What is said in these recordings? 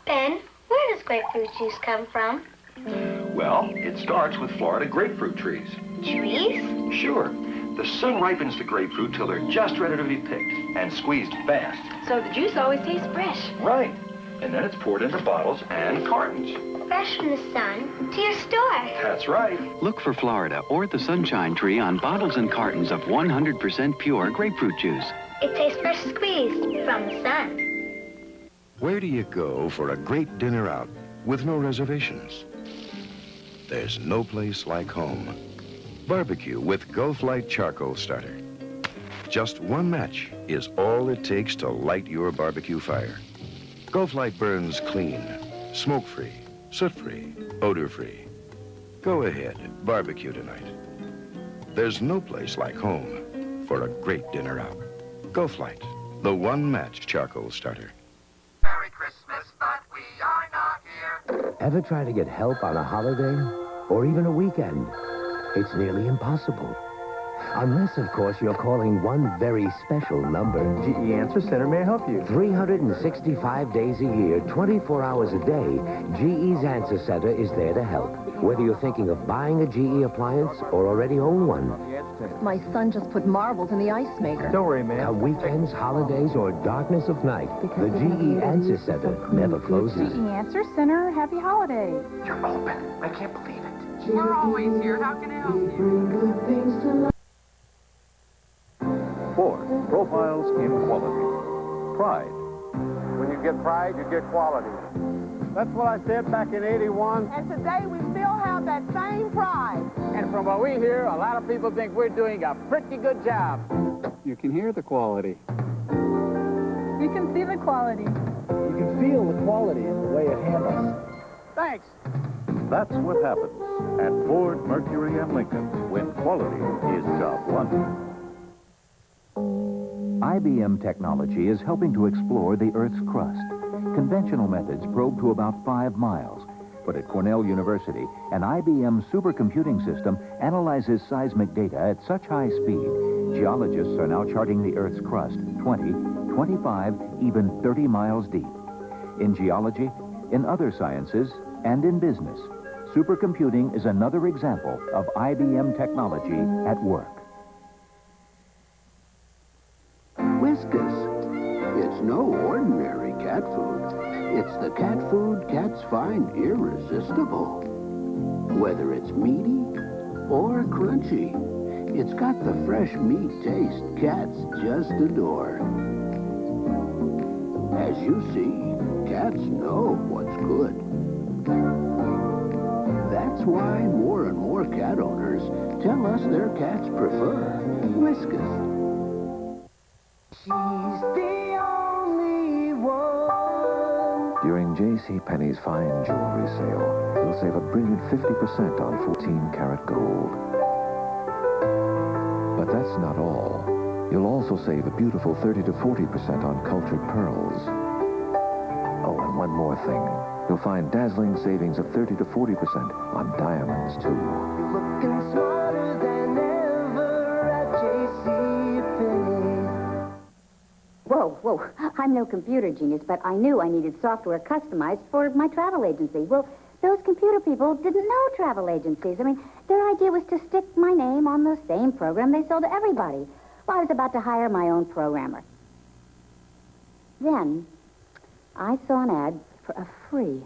Ben, where does grapefruit juice come from? Well, it starts with Florida grapefruit trees. Trees? Sure. The sun ripens the grapefruit till they're just ready to be picked and squeezed fast. So the juice always tastes fresh. Right. And then it's poured into bottles and cartons. Fresh from the sun to your store. That's right. Look for Florida or the Sunshine Tree on bottles and cartons of 100% pure grapefruit juice. It tastes fresh squeezed from the sun. Where do you go for a great dinner out with no reservations? There's no place like home. Barbecue with Gulf Light Charcoal Starter. Just one match is all it takes to light your barbecue fire. Gulf Light burns clean, smoke-free, soot-free, odor-free. Go ahead, barbecue tonight. There's no place like home for a great dinner out. Gulf Light, the one-match charcoal starter. Merry Christmas, but we are not here. Ever try to get help on a holiday or even a weekend? It's nearly impossible. Unless, of course, you're calling one very special number. GE Answer Center may help you. 365 days a year, 24 hours a day, GE's Answer Center is there to help. Whether you're thinking of buying a GE appliance or already own one. My son just put marbles in the ice maker. Don't worry, ma'am. Weekends, holidays, or darkness of night, the GE Answer Center never closes. GE Answer Center, happy holiday. You're open. I can't believe it. We're always here. How can I help you? 4. Profiles in quality. Pride. When you get pride, you get quality. That's what I said back in '81. And today we still have that same pride. And from what we hear, a lot of people think we're doing a pretty good job. You can hear the quality. You can see the quality. You can feel the quality in the way it handles. Thanks. That's what happens at Ford, Mercury, and Lincoln when quality is job one. IBM technology is helping to explore the Earth's crust. Conventional methods probe to about 5 miles. But at Cornell University, an IBM supercomputing system analyzes seismic data at such high speed, geologists are now charting the Earth's crust 20, 25, even 30 miles deep. In geology, in other sciences, and in business, supercomputing is another example of IBM technology at work. Whiskas. It's no ordinary cat food. It's the cat food cats find irresistible. Whether it's meaty or crunchy, it's got the fresh meat taste cats just adore. As you see, cats know what's good. That's why more and more cat owners tell us their cats prefer Whiskas. She's the only one. During JCPenney's fine jewelry sale, you'll save a brilliant 50% on 14-karat gold. But that's not all. You'll also save a beautiful 30 to 40% on cultured pearls. Oh, and one more thing. You'll find dazzling savings of 30 to 40% on diamonds, too. You're looking smarter than ever at JCPenney. Whoa. I'm no computer genius, but I knew I needed software customized for my travel agency. Well, those computer people didn't know travel agencies. I mean, their idea was to stick my name on the same program they sold to everybody. Well, I was about to hire my own programmer. Then, I saw an ad for a free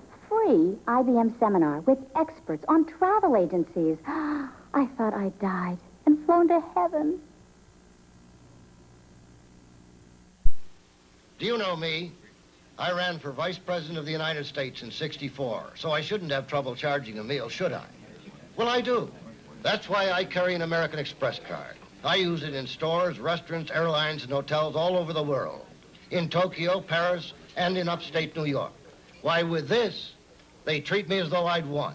IBM seminar with experts on travel agencies. I thought I'd died and flown to heaven. Do you know me? I ran for Vice President of the United States in '64, so I shouldn't have trouble charging a meal, should I? Well, I do. That's why I carry an American Express card. I use it in stores, restaurants, airlines, and hotels all over the world. In Tokyo, Paris, and in upstate New York. Why, with this, they treat me as though I'd won.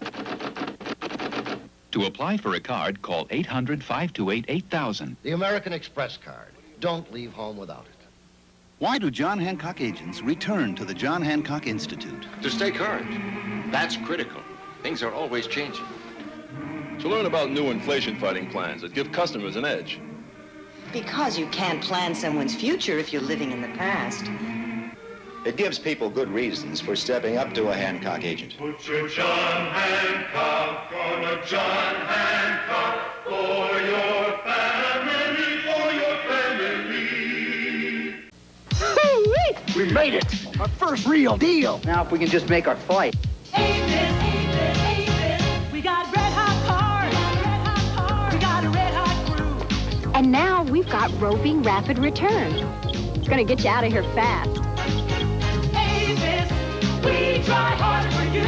To apply for a card, call 800-528-8000. The American Express card. Don't leave home without it. Why do John Hancock agents return to the John Hancock Institute? To stay current. That's critical. Things are always changing. To learn about new inflation-fighting plans that give customers an edge. Because you can't plan someone's future if you're living in the past. It gives people good reasons for stepping up to a Hancock agent. Put your John Hancock on a John Hancock for your family, for your family. We made it! Our first real deal! Now if we can just make our flight. We got red hot cars. We got a red hot crew. And now we've got roving rapid return. It's gonna get you out of here fast. Avis, we try hard for you.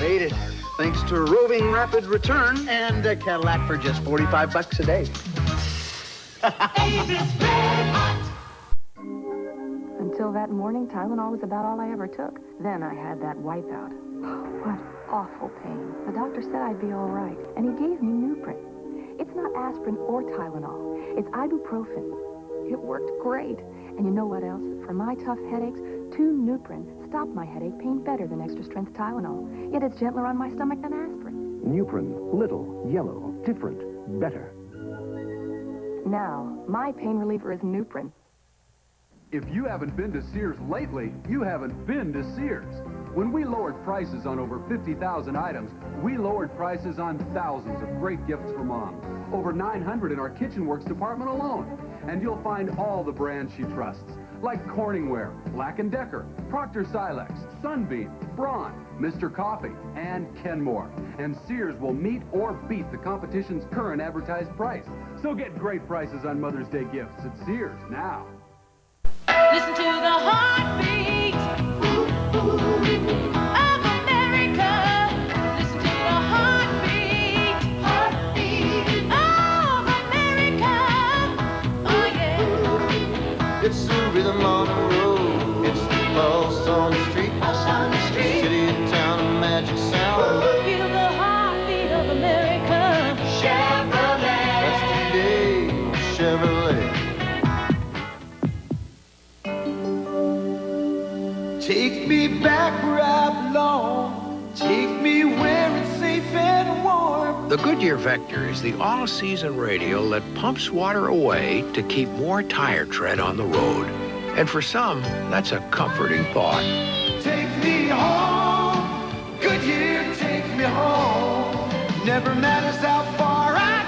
Made it. Thanks to roving rapid return and a Cadillac for just $45 a day. Avis red hot. Until that morning, Tylenol was about all I ever took. Then I had that wipeout. What awful pain. The doctor said I'd be all right, and he gave me Nuprin. It's not aspirin or Tylenol. It's ibuprofen. It worked great. And you know what else? For my tough headaches, 2 Nuprin stop my headache pain better than extra-strength Tylenol. Yet it's gentler on my stomach than aspirin. Nuprin. Little, yellow, different, better. Now, my pain reliever is Nuprin. If you haven't been to Sears lately, you haven't been to Sears. When we lowered prices on over 50,000 items, we lowered prices on thousands of great gifts for Mom. Over 900 in our Kitchen Works department alone. And you'll find all the brands she trusts, like Corningware, Black & Decker, Proctor Silex, Sunbeam, Braun, Mr. Coffee, and Kenmore. And Sears will meet or beat the competition's current advertised price. So get great prices on Mother's Day gifts at Sears now. Listen to the heartbeat of America. Listen to the heartbeat of America. Oh yeah. It's the rhythm on the road. It's the pulse on the street. City and town, a magic sound. Feel the heartbeat of America. Chevrolet. That's today, Chevrolet. Take me back where I belong. Take me where it's safe and warm. The Goodyear Vector is the all-season radial that pumps water away to keep more tire tread on the road. And for some, that's a comforting thought. Take me home, Goodyear, take me home. Never matters how far I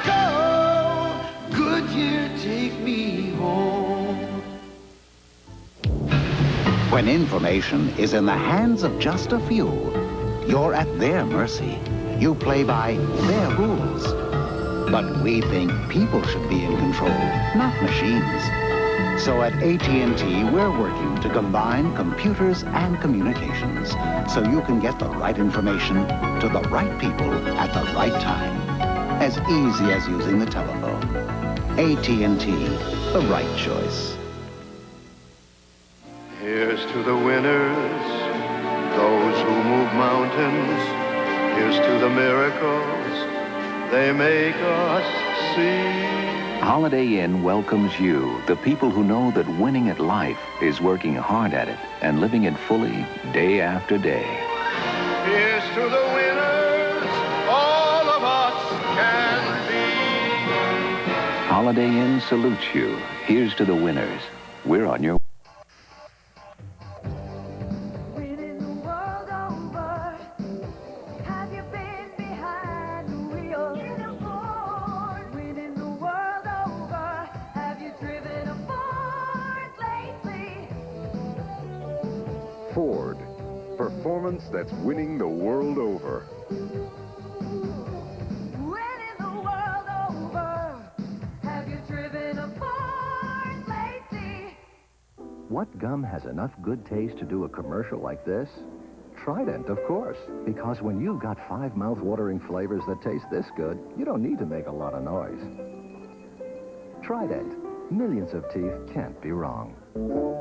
go. Goodyear, take me home. When information is in the hands of just a few, you're at their mercy. You play by their rules. But we think people should be in control, not machines. So at AT&T, we're working to combine computers and communications so you can get the right information to the right people at the right time. As easy as using the telephone. AT&T, the right choice. Here's to the winners, those who move mountains. Here's to the miracles they make us see. Holiday Inn welcomes you, the people who know that winning at life is working hard at it and living it fully day after day. Here's to the winners, all of us can be. Holiday Inn salutes you. Here's to the winners. We're on your Ford. Performance that's winning the world over. Winning the world over. Have you driven a Ford lately? What gum has enough good taste to do a commercial like this? Trident, of course. Because when you've got 5 mouth-watering flavors that taste this good, you don't need to make a lot of noise. Trident. Millions of teeth can't be wrong.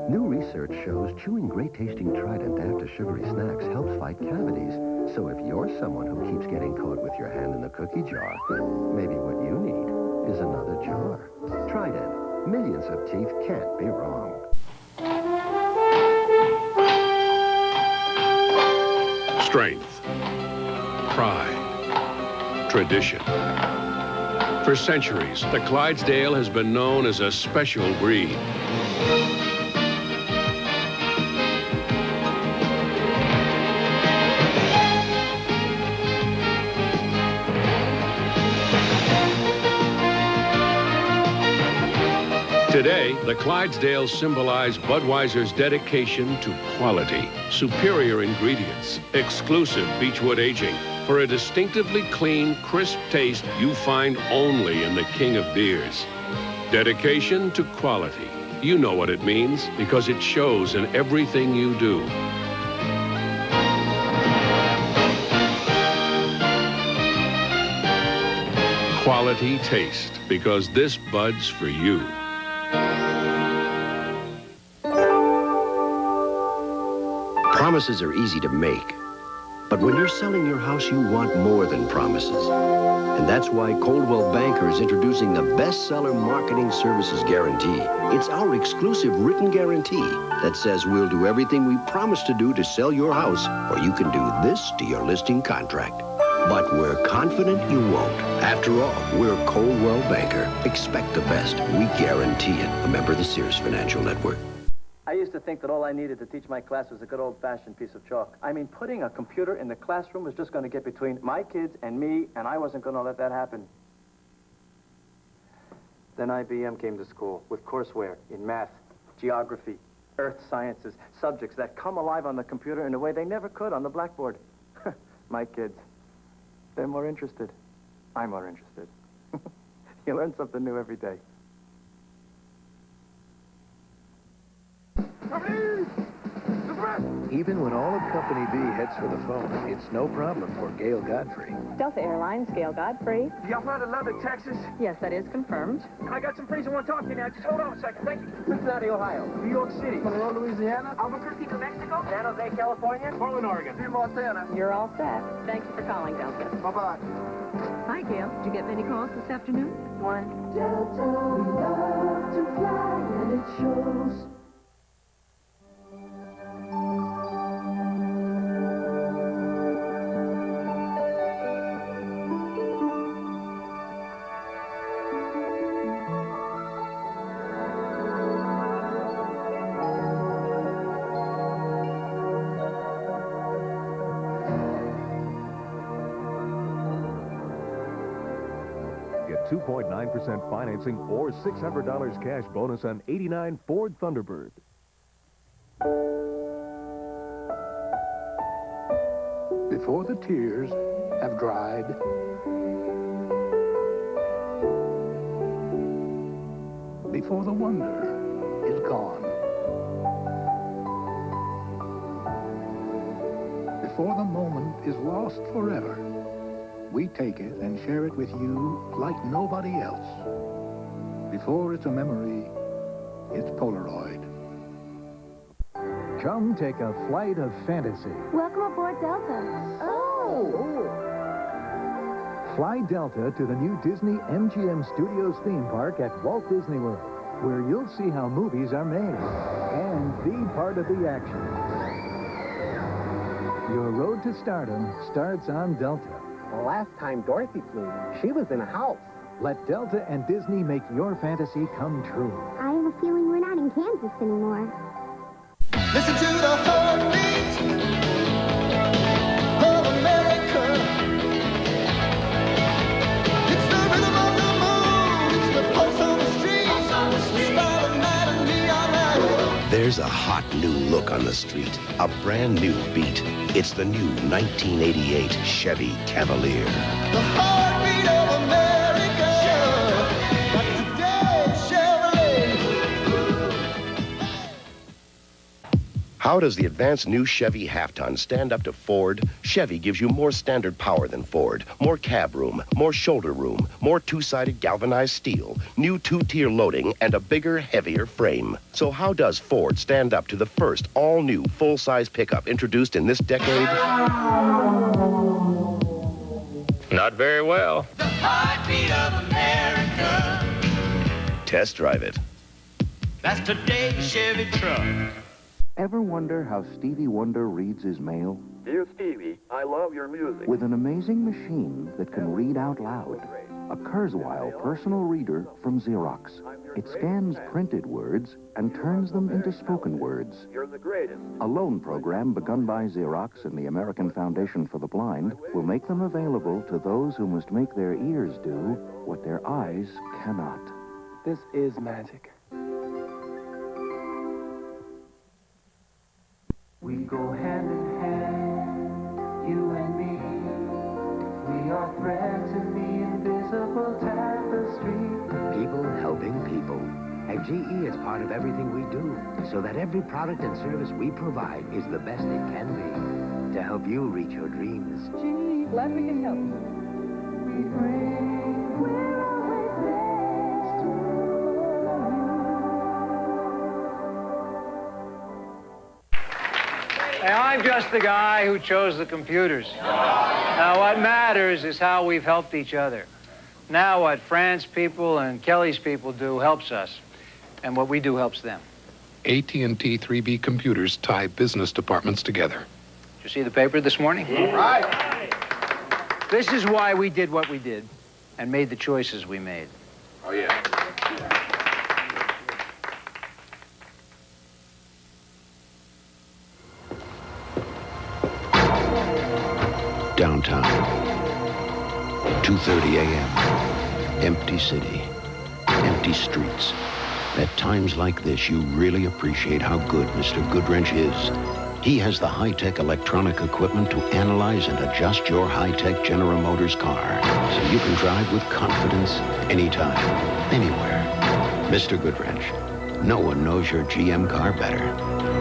New research shows chewing great-tasting Trident after sugary snacks helps fight cavities. So if you're someone who keeps getting caught with your hand in the cookie jar, maybe what you need is another jar. Trident. Millions of teeth can't be wrong. Strength, pride, tradition. For centuries, the Clydesdale has been known as a special breed. the Clydesdales symbolize Budweiser's dedication to quality, superior ingredients, exclusive Beechwood aging, for a distinctively clean, crisp taste you find only in the king of beers. Dedication to quality. You know what it means because it shows in everything you do. Quality taste, because this Bud's for you. Promises are easy to make. But when you're selling your house, you want more than promises. And that's why Coldwell Banker is introducing the bestseller marketing services guarantee. It's our exclusive written guarantee that says we'll do everything we promise to do to sell your house, or you can do this to your listing contract. But we're confident you won't. After all, we're Coldwell Banker. Expect the best. We guarantee it. A member of the Sears Financial Network. I used to think that all I needed to teach my class was a good old-fashioned piece of chalk. I mean, putting a computer in the classroom was just going to get between my kids and me, and I wasn't going to let that happen. Then IBM came to school with courseware in math, geography, earth sciences, subjects that come alive on the computer in a way they never could on the blackboard. My kids, they're more interested. I'm more interested. You learn something new every day. Even when all of Company B heads for the phone, it's no problem for Gail Godfrey. Delta Airlines, Gail Godfrey. Y'all fly to Lubbock, Texas? Yes, that is confirmed. I got some friends who want to talk to you now. Just hold on a second. Thank you. Cincinnati, Ohio. New York City. Monroe, Louisiana. Albuquerque, New Mexico. San Jose, California. Portland, Oregon. Here, Montana. You're all set. Thank you for calling, Delta. Bye-bye. Hi, Gail. Did you get many calls this afternoon? One. Delta, we love to fly, and it shows. Get 2.9% financing or $600 cash bonus on 89 Ford Thunderbird. Before the tears have dried, before the wonder is gone, before the moment is lost forever, we take it and share it with you like nobody else. Before it's a memory, it's Polaroid. Come take a flight of fantasy. Welcome aboard Delta. Oh! Fly Delta to the new Disney MGM Studios theme park at Walt Disney World, where you'll see how movies are made and be part of the action. Your road to stardom starts on Delta. Last time Dorothy flew, she was in a house. Let Delta and Disney make your fantasy come true. I have a feeling we're not in Kansas anymore. Listen to the heartbeat of America. It's the rhythm of the moon. It's the pulse on the street. Starlight and neon light. There's a hot new look on the street, a brand new beat. It's the new 1988 Chevy Cavalier. The heartbeat of America. That's today, Chevrolet. How does the advanced new Chevy Half-Ton stand up to Ford? Chevy gives you more standard power than Ford, more cab room, more shoulder room, more two-sided galvanized steel, new two-tier loading, and a bigger, heavier frame. So how does Ford stand up to the first all-new full-size pickup introduced in this decade? Not very well. The heartbeat of America. Test drive it. That's today's Chevy truck. Ever wonder how Stevie Wonder reads his mail? Dear Stevie, I love your music. With an amazing machine that can read out loud. A Kurzweil personal reader from Xerox. It scans printed words and turns them into spoken words. You're the greatest. A loan program begun by Xerox and the American Foundation for the Blind will make them available to those who must make their ears do what their eyes cannot. This is magic. We go hand in hand, you and me. We are threads in the invisible tapestry. People helping people. At GE, it's part of everything we do, so that every product and service we provide is the best it can be to help you reach your dreams. GE, glad we can help you. Hey, I'm just the guy who chose the computers. Now, what matters is how we've helped each other. Now, what Fran's people and Kelly's people do helps us, and what we do helps them. AT&T 3B computers tie business departments together. Did you see the paper this morning? Right. This is why we did what we did and made the choices we made. Oh, yeah. Downtown, 2:30 a.m. Empty city, empty streets. At times like this, you really appreciate how good Mr. Goodwrench is. He has the high-tech electronic equipment to analyze and adjust your high-tech General Motors car so you can drive with confidence anytime, anywhere. Mr. Goodwrench, no one knows your GM car better.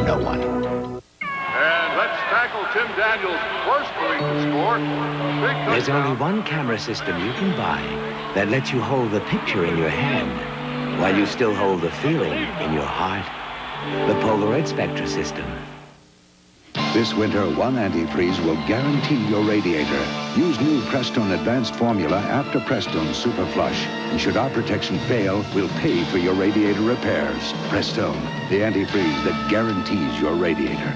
No one. And let's tackle Tim Daniels first for to score. Big There's only one camera system you can buy that lets you hold the picture in your hand while you still hold the feeling in your heart. The Polaroid Spectra system. This winter, one antifreeze will guarantee your radiator. Use new Prestone Advanced Formula after Prestone Super Flush. And should our protection fail, we'll pay for your radiator repairs. Prestone, the antifreeze that guarantees your radiator.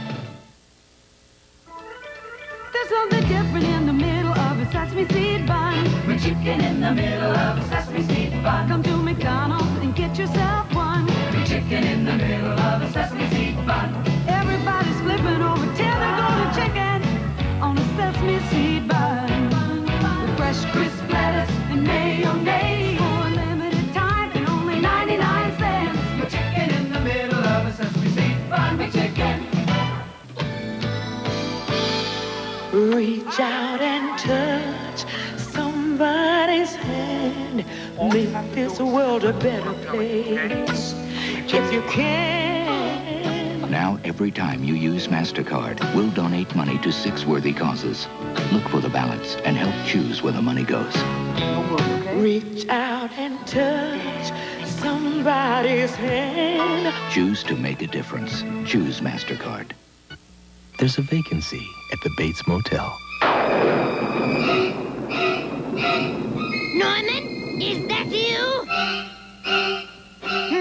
There's something different in the middle of a sesame seed bun. With chicken in the middle of a sesame seed bun. Come to McDonald's and get yourself one. With chicken in the middle of a sesame seed bun. Everybody's flipping over till they're golden chicken on a sesame seed bun. With fresh, crisp lettuce and mayonnaise. For a limited time and only 99 cents. With chicken in the middle of a sesame seed bun. With chicken. Reach out and touch somebody's hand. Make this world a better place. If you can. Now, every time you use MasterCard, we'll donate money to 6 worthy causes. Look for the ballots and help choose where the money goes. Reach out and touch somebody's hand. Choose to make a difference. Choose MasterCard. There's a vacancy at the Bates Motel. Norman, is that you?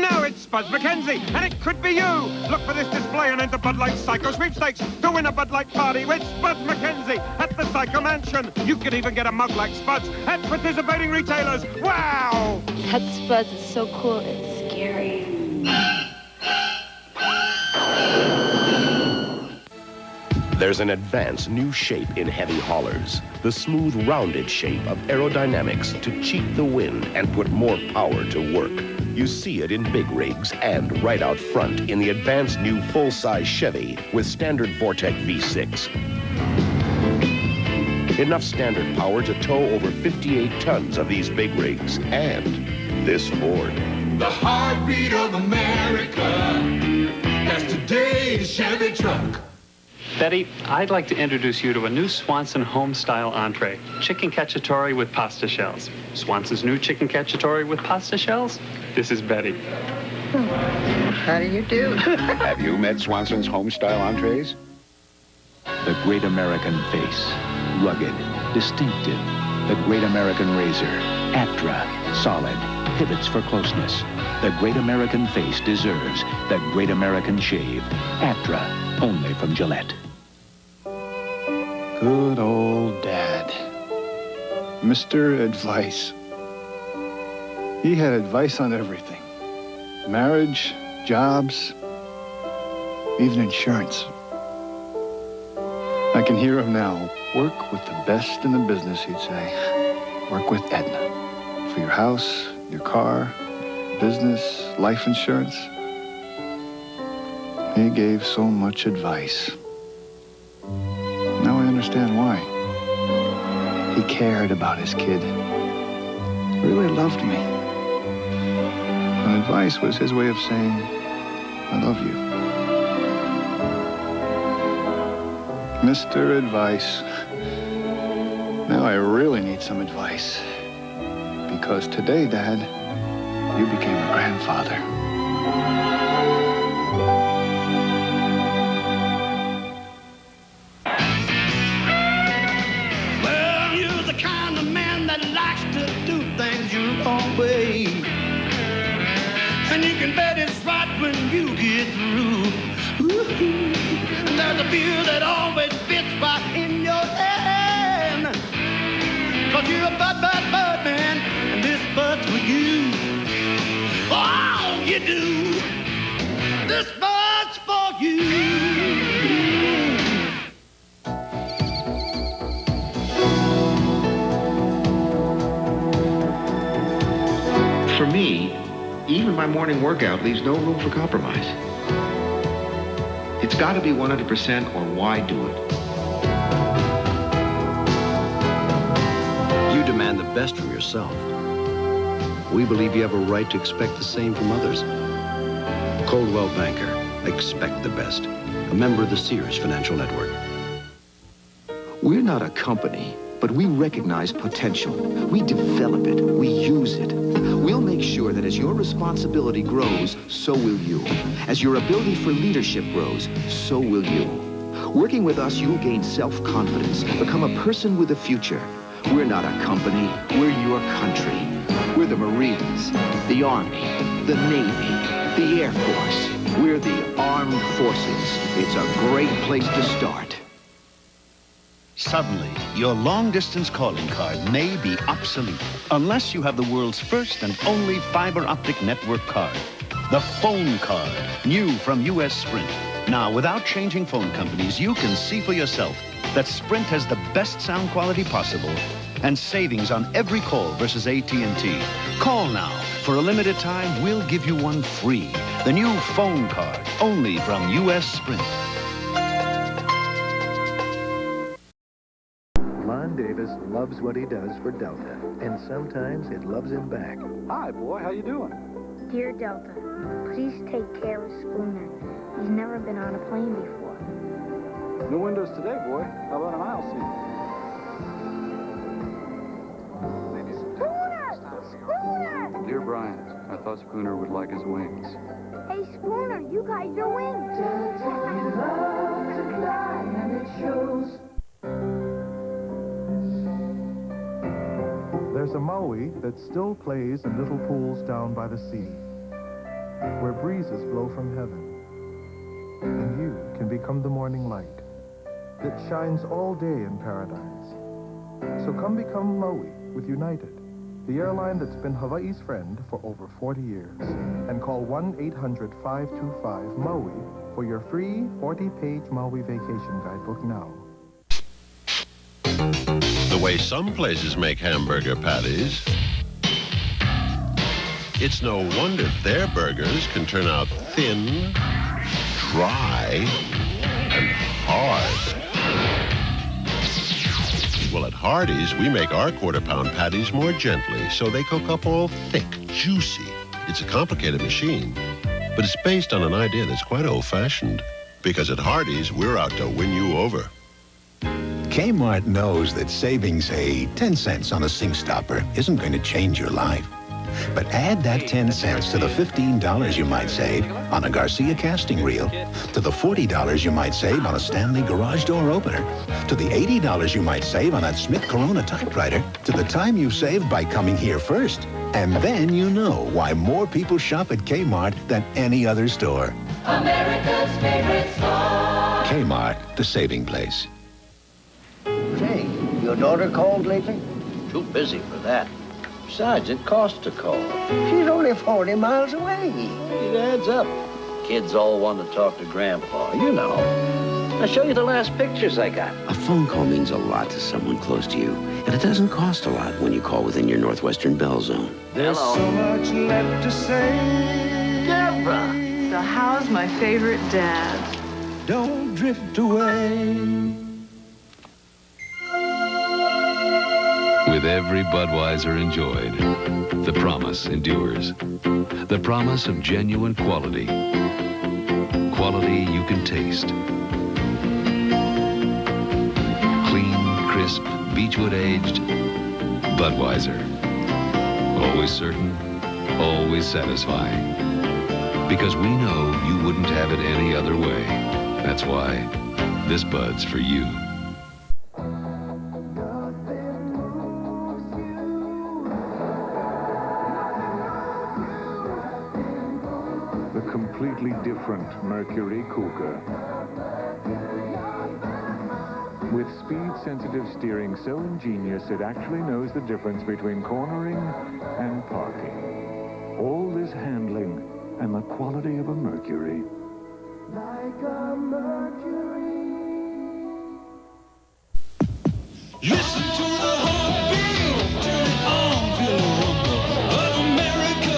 No, it's Buzz McKenzie, and it could be you. Look for this display and enter Bud Light Psycho Sweepstakes to win a Bud Light party with Spud McKenzie at the Psycho Mansion. You could even get a mug like Spud's at participating retailers. Wow! That Spud is so cool, it's scary. There's an advanced new shape in heavy haulers. The smooth, rounded shape of aerodynamics to cheat the wind and put more power to work. You see it in big rigs and right out front in the advanced new full-size Chevy with standard Vortec V6. Enough standard power to tow over 58 tons of these big rigs and this Ford. The heartbeat of America. That's today's Chevy truck. Betty, I'd like to introduce you to a new Swanson home-style entree, chicken cacciatore with pasta shells. Swanson's new chicken cacciatore with pasta shells? This is Betty. How do you do? Have you met Swanson's home-style entrees? The Great American Face. Rugged, distinctive. The Great American Razor. Aptra. Solid. Pivots for closeness. The Great American Face deserves the Great American Shave. Aptra. Only from Gillette. Good old Dad. Mr. Advice. He had advice on everything. Marriage, jobs, even insurance. I can hear him now. Work with the best in the business, he'd say. Work with Aetna. For your house, your car, business, life insurance. He gave so much advice. understand why. He cared about his kid. Really loved me. And advice was his way of saying, I love you. Mr. Advice. Now I really need some advice. Because today, Dad, you became a grandfather. Well, you're the kind of man that likes to do things your own way. And you can bet it's right when you get through. Ooh, there's a beer that always fits right in your hand. 'Cause you're a bud man, and this bud's for you. Oh, you do. This bud's for you. For me, even my morning workout leaves no room for compromise. It's got to be 100% or why do it? You demand the best from yourself. We believe you have a right to expect the same from others. Coldwell Banker, expect the best. A member of the Sears Financial Network. We're not a company, but we recognize potential. We develop it. We use it. We'll make sure that as your responsibility grows, so will you. As your ability for leadership grows, so will you. Working with us, you'll gain self-confidence, become a person with a future. We're not a company. We're your country. We're the Marines, the Army, the Navy, the Air Force. We're the armed forces. It's a great place to start. Suddenly, your long-distance calling card may be obsolete unless you have the world's first and only fiber optic network card. The phone card, new from US Sprint. Now, without changing phone companies, you can see for yourself that Sprint has the best sound quality possible and savings on every call versus AT&T. Call now. For a limited time, we'll give you one free. The new phone card, only from US Sprint. Lon Davis loves what he does for Delta, and sometimes it loves him back. Hi, boy. How you doing? Dear Delta, please take care of Spooner. He's never been on a plane before. New windows today, boy. How about an aisle seat? Spooner! Dear Brian, I thought Spooner would like his wings. Hey, Spooner, you got your wings. There's a Maui that still plays in little pools down by the sea, where breezes blow from heaven, and you can become the morning light that shines all day in paradise. So come become Maui with United, the airline that's been Hawaii's friend for over 40 years. And call 1-800-525-MAUI for your free 40-page Maui vacation guidebook now. The way some places make hamburger patties, it's no wonder their burgers can turn out thin, dry, and hard. Well, at Hardee's, we make our quarter-pound patties more gently, so they cook up all thick, juicy. It's a complicated machine, but it's based on an idea that's quite old-fashioned. Because at Hardee's, we're out to win you over. Kmart knows that saving, say, 10 cents on a sink stopper isn't going to change your life. But add that 10 cents to the $15 you might save on a Garcia casting reel, to the $40 you might save on a Stanley garage door opener, to the $80 you might save on that Smith Corona typewriter, to the time you've saved by coming here first. And then you know why more people shop at Kmart than any other store. America's favorite store. Kmart, the saving place. Say, your daughter called lately? Too busy for that. Besides, it costs to call. She's only 40 miles away. It adds up. Kids all want to talk to Grandpa, you know. I'll show you the last pictures I got. A phone call means a lot to someone close to you, and it doesn't cost a lot when you call within your Northwestern Bell Zone. There's so much left to say. Deborah. So how's my favorite dad? Don't drift away. every Budweiser enjoyed. The promise endures. The promise of genuine quality. Quality you can taste. Clean, crisp, Beechwood aged Budweiser. Always certain, always satisfying. Because we know you wouldn't have it any other way. That's why this Bud's for you. The completely different Mercury Cougar. With speed-sensitive steering so ingenious it actually knows the difference between cornering and parking. All this handling and the quality of a Mercury. Like a Mercury. Listen to the heartbeat, turn it on, feel the rumble of America.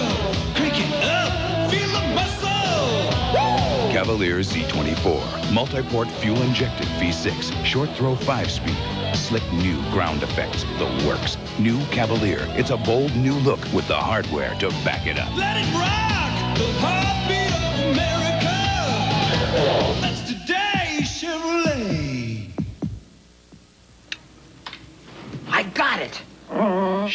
Crank it up, feel the muscle. Cavalier Z24, multi-port fuel-injected V6, short-throw 5-speed, slick new ground effects, the works. New Cavalier, it's a bold new look with the hardware to back it up. Let it rock, the heartbeat of America. That's today's Chevrolet. I got it.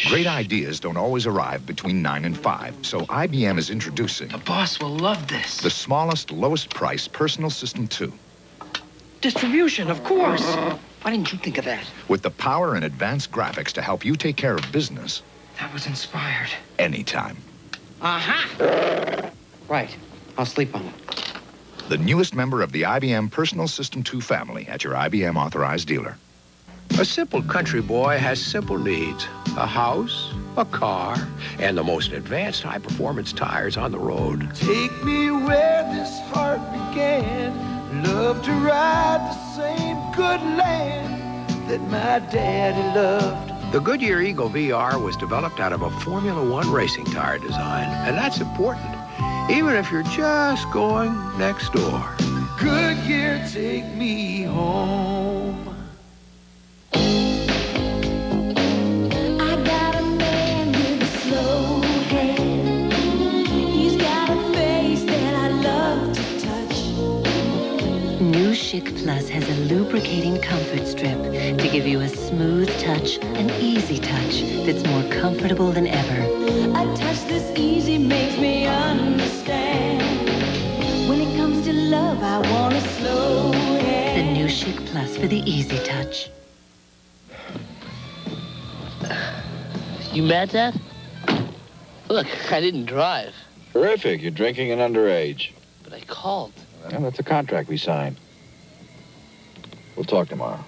Great ideas don't always arrive between 9 and 5, so IBM is introducing... The boss will love this. ...the smallest, lowest price Personal System 2. Distribution, of course. Why didn't you think of that? With the power and advanced graphics to help you take care of business... That was inspired. ...anytime. Aha! Right. I'll sleep on it. The newest member of the IBM Personal System 2 family at your IBM authorized dealer. A simple country boy has simple needs. A house, a car, and the most advanced high-performance tires on the road. Take me where this heart began. Love to ride the same good land that my daddy loved. The Goodyear Eagle VR was developed out of a Formula One racing tire design, and that's important, even if you're just going next door. Goodyear, take me home. New Chic Plus has a lubricating comfort strip to give you a smooth touch, an easy touch that's more comfortable than ever. A touch this easy makes me understand. When it comes to love, I want a slow hand. The New Chic Plus for the easy touch. You mad, Dad? Look, I didn't drive. Terrific. You're drinking and underage. But I called. Well, that's a contract we signed. We'll talk tomorrow.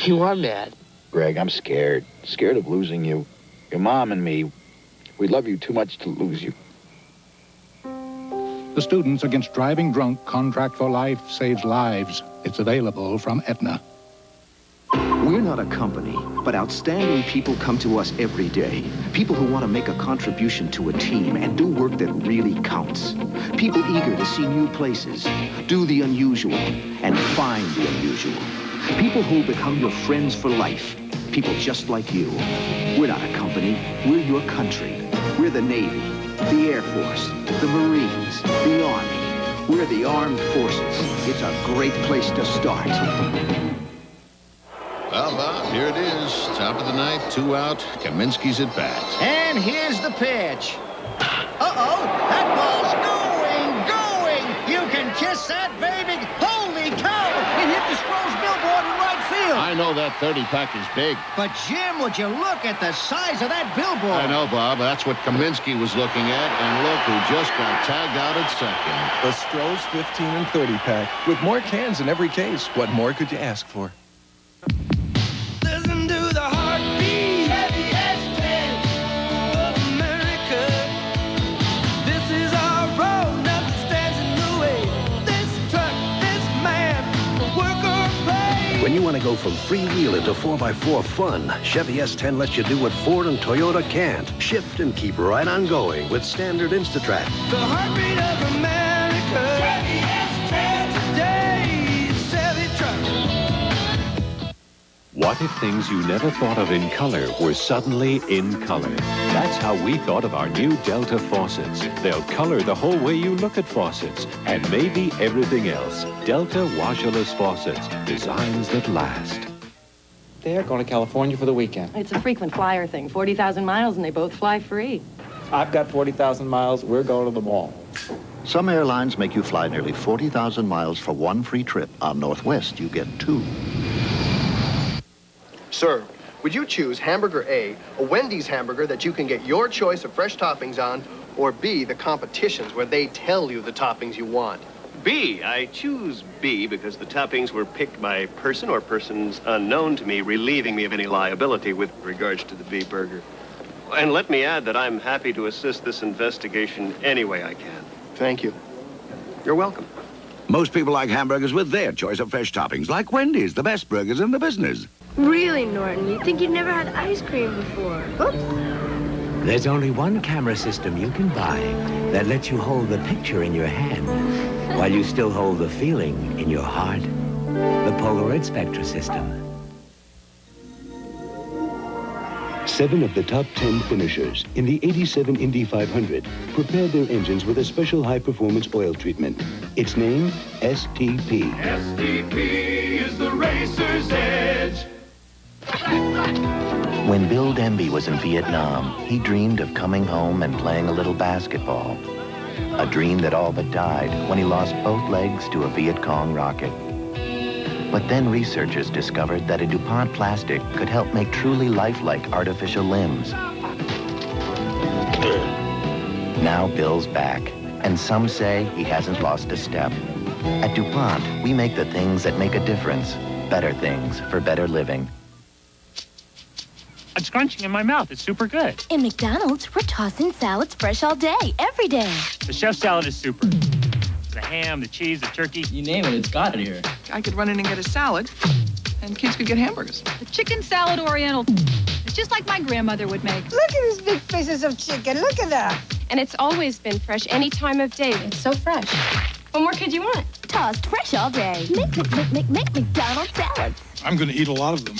You are mad. Greg, I'm scared. Scared of losing you. Your mom and me, we love you too much to lose you. The Students Against Driving Drunk Contract for Life saves lives. It's available from Aetna. We're not a company, but outstanding people come to us every day. People who want to make a contribution to a team and do work that really counts. People eager to see new places, do the unusual, and find the unusual. People who become your friends for life. People just like you. We're not a company, we're your country. We're the Navy, the Air Force, the Marines, the Army. We're the Armed Forces. It's a great place to start. Well, Bob, here it is. Top of the ninth, 2 out. Kaminsky's at bat. And here's the pitch. Uh-oh, that ball's going! You can kiss that, baby! Holy cow! It hit the Sproles billboard in right field. I know that 30-pack is big. But, Jim, would you look at the size of that billboard? I know, Bob. That's what Kaminsky was looking at. And look who just got tagged out at second. The Stroh's 15 and 30-pack. With more cans in every case, what more could you ask for? Listen to the heartbeat. Chevy S10 of America. This is our road, nothing stands in the way. This truck, this man, work or play. When you want to go from freewheeling to 4x4 fun, Chevy S10 lets you do what Ford and Toyota can't. Shift and keep right on going with standard InstaTrack. The heartbeat of America. Chevy S10 today. Chevy truck. What What if things you never thought of in color were suddenly in color? That's how we thought of our new Delta faucets. They'll color the whole way you look at faucets, and maybe everything else. Delta washerless faucets, designs that last. They're going to California for the weekend. It's a frequent flyer thing. 40,000 miles and they both fly free. I've got 40,000 miles. We're going to the mall. Some airlines make you fly nearly 40,000 miles for one free trip. On Northwest, you get 2. Sir, would you choose hamburger A, a Wendy's hamburger that you can get your choice of fresh toppings on, or B, the competitions where they tell you the toppings you want? B. I choose B because the toppings were picked by a person or persons unknown to me, relieving me of any liability with regards to the B burger. And let me add that I'm happy to assist this investigation any way I can. Thank you. You're welcome. Most people like hamburgers with their choice of fresh toppings, like Wendy's, the best burgers in the business. Really, Norton? You'd think you'd never had ice cream before. Oops. There's only one camera system you can buy that lets you hold the picture in your hand while you still hold the feeling in your heart. The Polaroid Spectra system. 7 of the top 10 finishers in the 87 Indy 500 prepared their engines with a special high-performance oil treatment. Its name, STP. STP is the racer's edge. When Bill Denby was in Vietnam, he dreamed of coming home and playing a little basketball. A dream that all but died when he lost both legs to a Viet Cong rocket. But then researchers discovered that a DuPont plastic could help make truly lifelike artificial limbs. Now Bill's back, and some say he hasn't lost a step. At DuPont, we make the things that make a difference. Better things for better living. It's crunching in my mouth. It's super good. In McDonald's, we're tossing salads fresh all day, every day. The chef salad is super. The ham, the cheese, the turkey. You name it, it's got it here. I could run in and get a salad, and kids could get hamburgers. The chicken salad oriental. It's just like my grandmother would make. Look at these big pieces of chicken. Look at that. And it's always been fresh any time of day. It's so fresh. What more could you want? Tossed fresh all day. Make McDonald's salads. I'm going to eat a lot of them.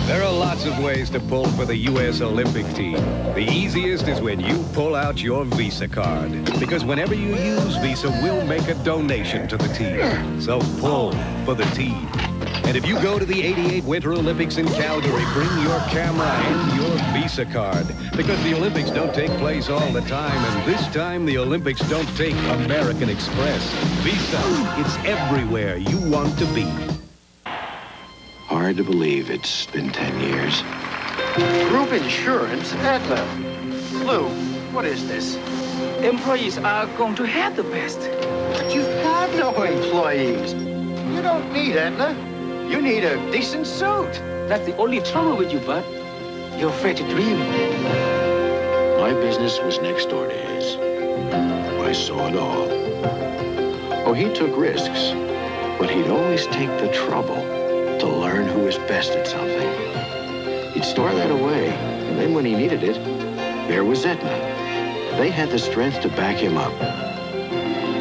There are lots of ways to pull for the U.S. Olympic team. The easiest is when you pull out your Visa card. Because whenever you use Visa, we'll make a donation to the team. So pull for the team. And if you go to the '88 Winter Olympics in Calgary, bring your camera and your Visa card. Because the Olympics don't take place all the time, and this time the Olympics don't take American Express. Visa, it's everywhere you want to be. Hard to believe it's been 10 years. Group insurance, Aetna. Lou, what is this? Employees are going to have the best. But you've got no employees. You don't need Aetna. You need a decent suit. That's the only trouble with you, Bud. You're afraid to dream. My business was next door to his. I saw it all. Oh, he took risks, but he'd always take the trouble to learn who was best at something. He'd store that away, and then when he needed it, there was Aetna. They had the strength to back him up.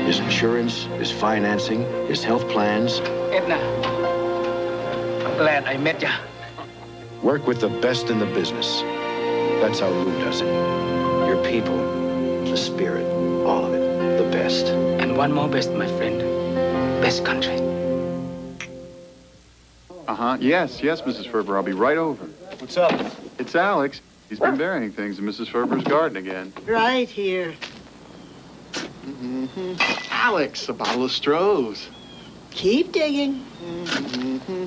His insurance, his financing, his health plans. Aetna, I'm glad I met ya. Work with the best in the business. That's how Lou does it. Your people, the spirit, all of it, the best. And one more best, my friend. Best country. Uh-huh. Yes, Mrs. Ferber. I'll be right over. What's up? It's Alex. He's been burying things in Mrs. Ferber's garden again. Right here. Mm-hmm. Alex, a bottle of Stroh's. Keep digging. Mm-hmm.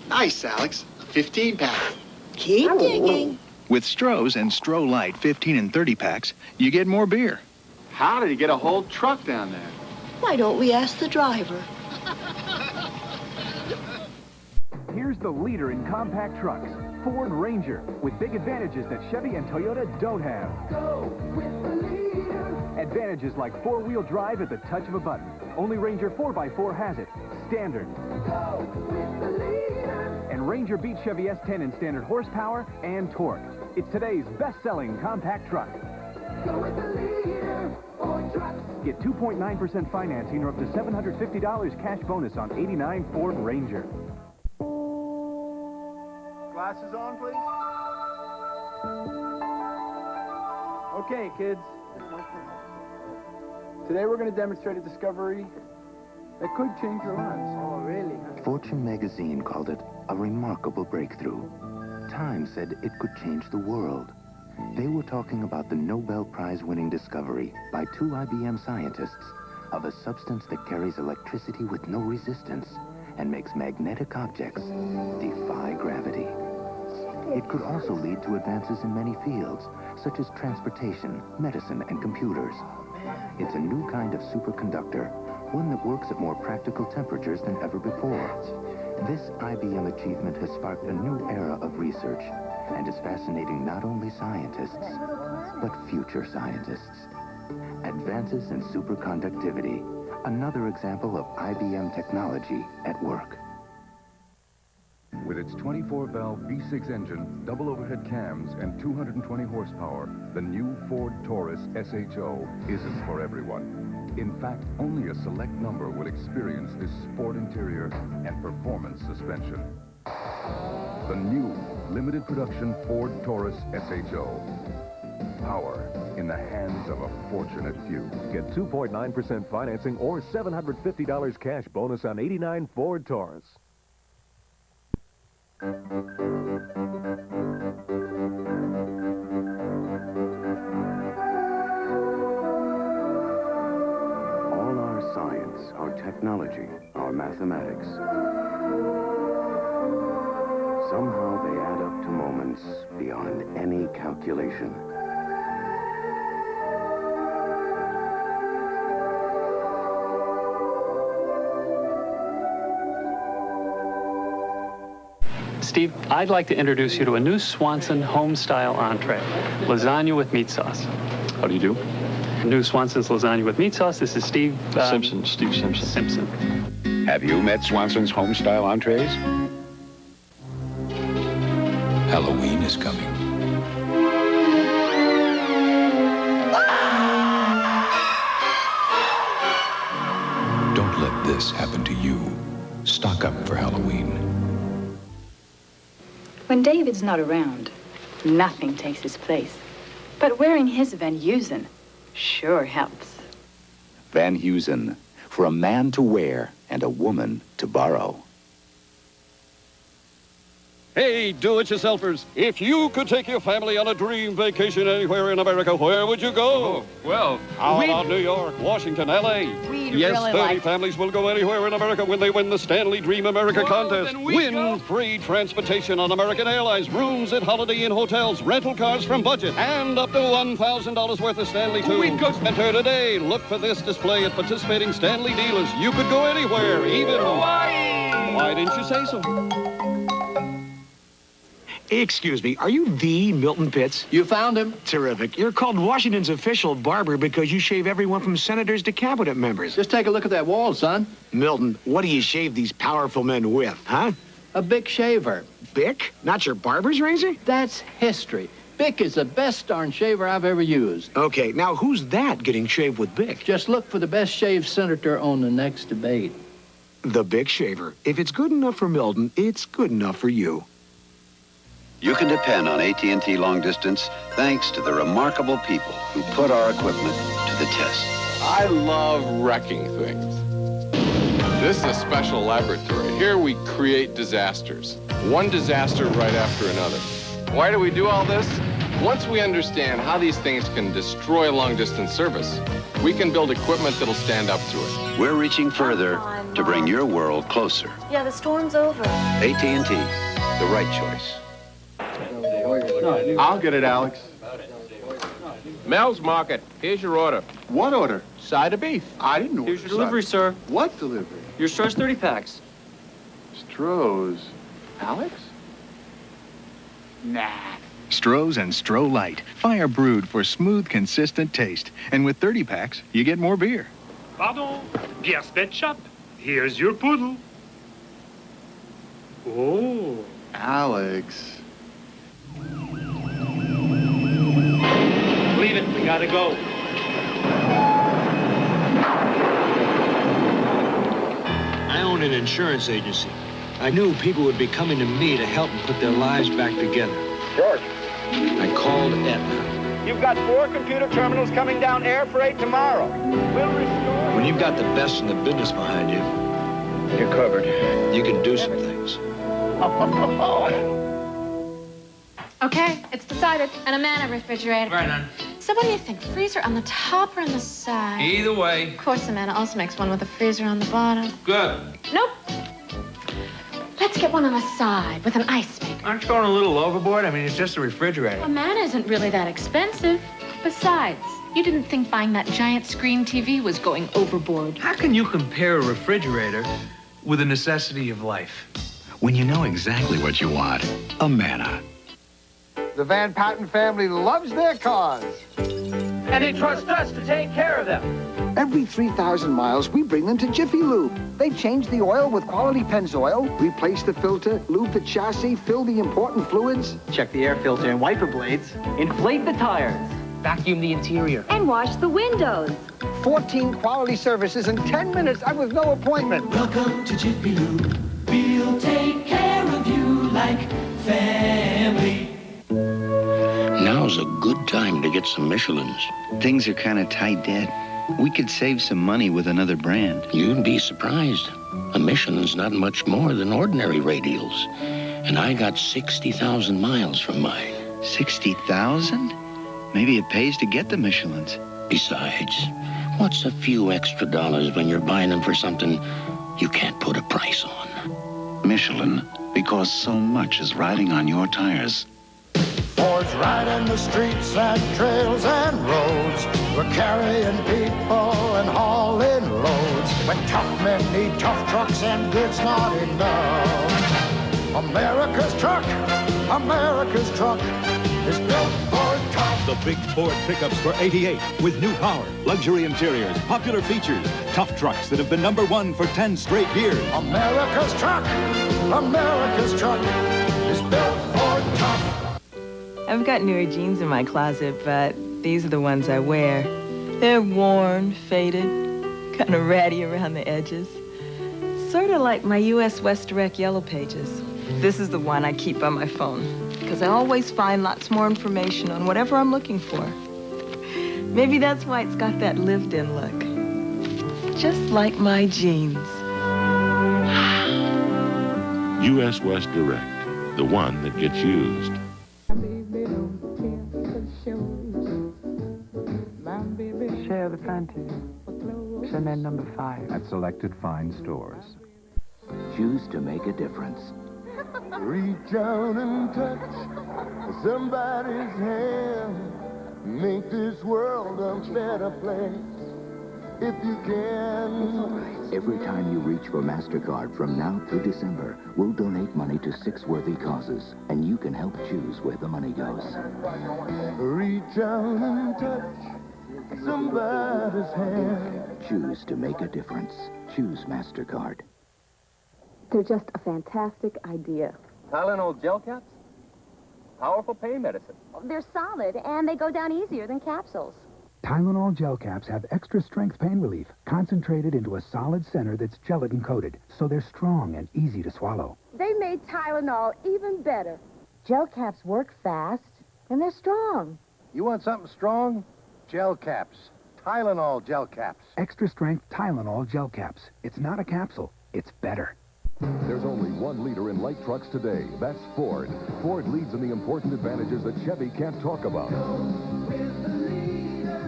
Nice, Alex. 15-pack. Keep digging. With Stroh's and Stroh Light 15 and 30 packs, you get more beer. How did you get a whole truck down there? Why don't we ask the driver? Here's the leader in compact trucks, Ford Ranger, with big advantages that Chevy and Toyota don't have. Go with the leader. Advantages like four-wheel drive at the touch of a button. Only Ranger 4x4 has it. Standard. Go with the leader. And Ranger beats Chevy S10 in standard horsepower and torque. It's today's best-selling compact truck. Go with the leader. Ford trucks. Get 2.9% financing or up to $750 cash bonus on 89 Ford Ranger. Glasses on, please. Okay, kids. Today we're going to demonstrate a discovery that could change your lives. Oh, really? Fortune magazine called it a remarkable breakthrough. Time said it could change the world. They were talking about the Nobel Prize-winning discovery by 2 IBM scientists of a substance that carries electricity with no resistance and makes magnetic objects defy gravity. It could also lead to advances in many fields, such as transportation, medicine, and computers. It's a new kind of superconductor, one that works at more practical temperatures than ever before. This IBM achievement has sparked a new era of research and is fascinating not only scientists, but future scientists. Advances in superconductivity, another example of IBM technology at work. With its 24-valve V6 engine, double overhead cams, and 220 horsepower, the new Ford Taurus SHO isn't for everyone. In fact, only a select number will experience this sport interior and performance suspension. The new limited production Ford Taurus SHO. Power in the hands of a fortunate few. Get 2.9% financing or $750 cash bonus on 89 Ford Taurus. All our science, our technology, our mathematics, somehow they add up to moments beyond any calculation. Steve, I'd like to introduce you to a new Swanson home-style entree, lasagna with meat sauce. How do you do? New Swanson's lasagna with meat sauce. This is Steve... Simpson, Steve Simpson. Simpson. Have you met Swanson's home-style entrees? Halloween is coming. Don't let this happen to you. Stock up for Halloween. When David's not around, nothing takes his place. But wearing his Van Heusen sure helps. Van Heusen, for a man to wear and a woman to borrow. Hey, do-it-yourselfers, if you could take your family on a dream vacation anywhere in America, where would you go? Well, how about New York, Washington, L.A.? Yes, really 30 families will go anywhere in America when they win the Stanley Dream America contest. Win free transportation on American Airlines, rooms at Holiday Inn hotels, rental cars from Budget, and up to $1,000 worth of Stanley Tunes. Enter today. Look for this display at participating Stanley dealers. You could go anywhere, even Hawaii. Why didn't you say so? Excuse me, are you the Milton Pitts? You found him? Terrific. You're called Washington's official barber because you shave everyone from senators to cabinet members. Just take a look at that wall, son. Milton, what do you shave these powerful men with, huh? A Bic shaver. Bic? Not your barber's razor? That's history. Bic is the best darn shaver I've ever used. Okay, now who's that getting shaved with Bic? Just look for the best shaved senator on the next debate. The Bic shaver. If it's good enough for Milton, it's good enough for you. You can depend on AT&T Long Distance thanks to the remarkable people who put our equipment to the test. I love wrecking things. This is a special laboratory. Here we create disasters. One disaster right after another. Why do we do all this? Once we understand how these things can destroy long-distance service, we can build equipment that'll stand up to it. We're reaching further to bring your world closer. Yeah, the storm's over. AT&T, the right choice. I'll get it, Alex. Mel's Market. Here's your order. What order? Side of beef. I didn't order Here's your delivery, sir. What delivery? Your Stroh's 30 packs. Stroh's. Alex? Nah. Stroh's and Stroh Light. Fire brewed for smooth, consistent taste. And with 30 packs, you get more beer. Pardon? Pierre's Pet Shop. Here's your poodle. Oh. Alex. Leave it. We gotta go. insurance agency. I knew people would be coming to me to help them put their lives back together. George. I called Aetna. You've got 4 computer terminals coming down air freight tomorrow. We'll restore... When you've got the best in the business behind you, you're covered. You can do some things. Okay, it's decided. An Amana refrigerator. Right on. So what do you think, freezer on the top or on the side? Either way. Of course, Amana also makes one with a freezer on the bottom. Good. Nope. Let's get one on the side with an ice maker. Aren't you going a little overboard? I mean, it's just a refrigerator. Amana isn't really that expensive. Besides, you didn't think buying that giant screen TV was going overboard. How can you compare a refrigerator with a necessity of life? When you know exactly what you want, Amana. The Van Patten family loves their cars. And they trust us to take care of them. Every 3,000 miles, we bring them to Jiffy Lube. They change the oil with quality Pennzoil, replace the filter, lube the chassis, fill the important fluids. Check the air filter and wiper blades. Inflate the tires. Vacuum the interior. And wash the windows. 14 quality services in 10 minutes and with no appointment. Welcome to Jiffy Lube. We'll take care of you like family. Now's a good time to get some Michelins. Things are kind of tight, Dad. We could save some money with another brand. You'd be surprised. A Michelin's not much more than ordinary radials. And I got 60,000 miles from mine. 60,000? Maybe it pays to get the Michelins. Besides, what's a few extra dollars when you're buying them for something you can't put a price on? Michelin, because so much is riding on your tires. Ford's riding the streets and trails and roads. We're carrying people and hauling loads. When tough men need tough trucks and goods not enough. America's truck is built for tough. The big Ford pickups for '88 with new power, luxury interiors, popular features, tough trucks that have been #1 for 10 straight years. America's truck is built for tough. I've got newer jeans in my closet, but these are the ones I wear. They're worn, faded, kind of ratty around the edges. Sort of like my U.S. West Direct Yellow Pages. This is the one I keep on my phone, because I always find lots more information on whatever I'm looking for. Maybe that's why it's got that lived-in look. Just like my jeans. U.S. West Direct, the one that gets used. Share the fantasy. Chanel number 5. At selected fine stores. Choose to make a difference. Reach out and touch somebody's hand. Make this world a better place if you can. Every time you reach for MasterCard from now through December, we'll donate money to 6 worthy causes, and you can help choose where the money goes. Reach out and touch somebody's hand. Choose to make a difference. Choose MasterCard. They're just a fantastic idea. Tylenol gel caps? Powerful pain medicine. They're solid, and they go down easier than capsules. Tylenol gel caps have extra strength pain relief, concentrated into a solid center that's gelatin coated, so they're strong and easy to swallow. They made Tylenol even better. Gel caps work fast, and they're strong. You want something strong? Gel caps. Tylenol gel caps. Extra strength Tylenol gel caps. It's not a capsule, it's better. There's only one leader in light trucks today. That's Ford. Ford leads in the important advantages that Chevy can't talk about.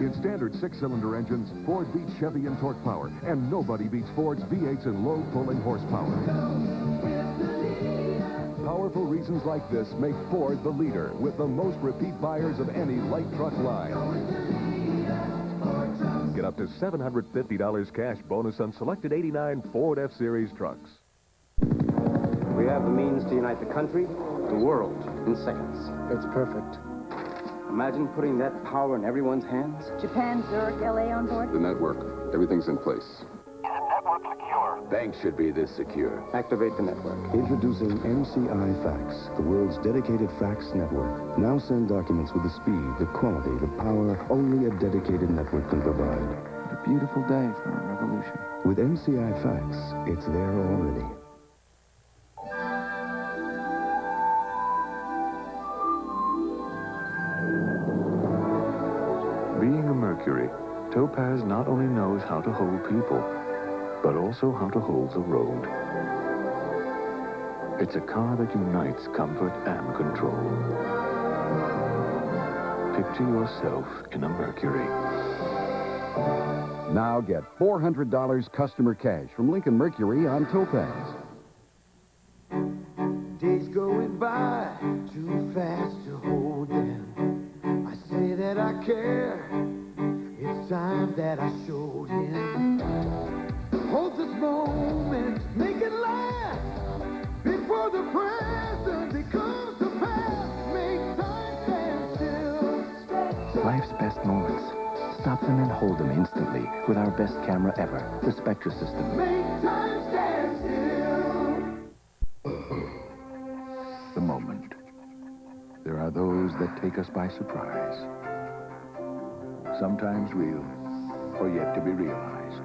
In standard 6-cylinder engines, Ford beats Chevy in torque power, and nobody beats Ford's V8s in low pulling horsepower. Powerful reasons like this make Ford the leader with the most repeat buyers of any light truck line. Get up to $750 cash bonus on selected 89 Ford F-Series trucks. We have the means to unite the country, the world, in seconds. It's perfect. Imagine putting that power in everyone's hands. Japan, Zurich, LA on board? The network. Everything's in place. Is the network secure? Banks should be this secure. Activate the network. Introducing MCI Fax, the world's dedicated fax network. Now send documents with the speed, the quality, the power only a dedicated network can provide. beautiful day for a revolution. With MCI Facts, it's there already. Being a Mercury, Topaz not only knows how to hold people, but also how to hold the road. It's a car that unites comfort and control. Picture yourself in a Mercury. Now get $400 customer cash from Lincoln Mercury on Topaz. Days going by too fast to hold them. I say that I care. It's time that I showed him. Hold this moment, make it last. Before the present becomes the past. Make time stand still. Life's best moments. Stop them and hold them instantly with our best camera ever, the Spectra system. Make time stand still. The moment. There are those that take us by surprise. Sometimes real, or yet to be realized.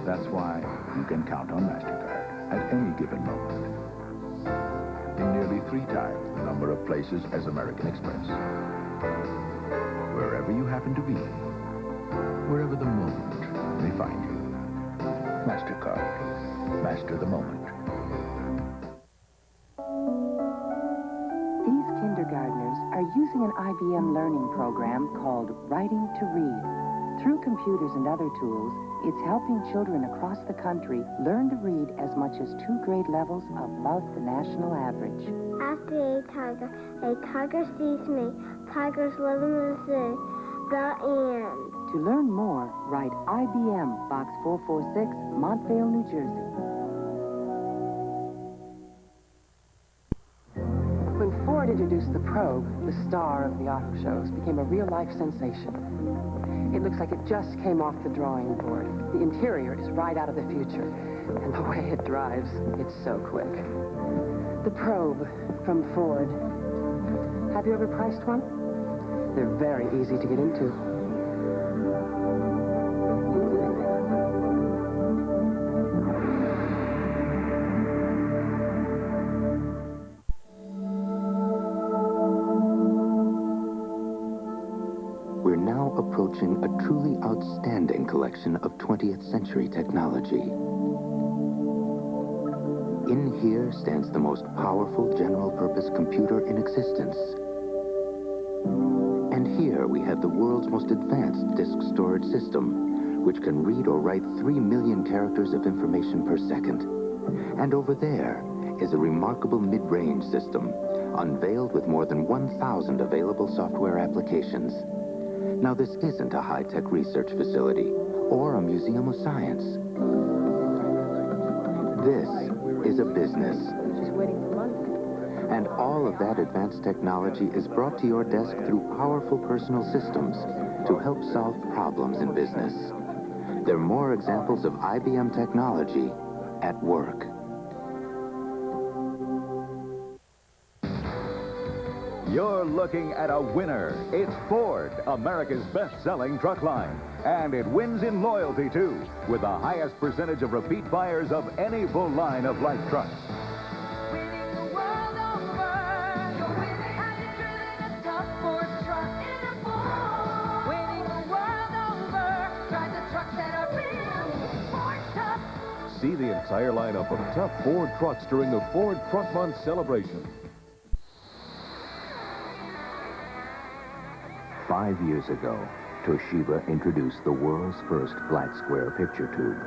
That's why you can count on MasterCard at any given moment. In nearly 3 times the number of places as American Express. Wherever you happen to be, wherever the moment may find you. MasterCard. Master the moment. These kindergartners are using an IBM learning program called Writing to Read. Through computers and other tools, it's helping children across the country learn to read as much as 2 grade levels above the national average. After a tiger sees me. Tigers live in the zoo. The end. To learn more, write IBM, Box 446, Montvale, New Jersey. When Ford introduced the Probe, the star of the auto shows became a real-life sensation. It looks like it just came off the drawing board. The interior is right out of the future. And the way it drives, it's so quick. The Probe from Ford. Have you ever priced one? They're very easy to get into. We're now approaching a truly outstanding collection of 20th century technology. In here stands the most powerful general-purpose computer in existence. And here we have the world's most advanced disk storage system, which can read or write 3 million characters of information per second. And over there is a remarkable mid-range system, unveiled with more than 1,000 available software applications. Now, this isn't a high-tech research facility or a museum of science. This is a business. And all of that advanced technology is brought to your desk through powerful personal systems to help solve problems in business. There are more examples of IBM technology at work. You're looking at a winner. It's Ford, America's best-selling truck line. And it wins in loyalty, too, with the highest percentage of repeat buyers of any full line of light trucks. See the entire lineup of top Ford trucks during the Ford Truck Month celebration. 5 years ago, Toshiba introduced the world's first flat square picture tube.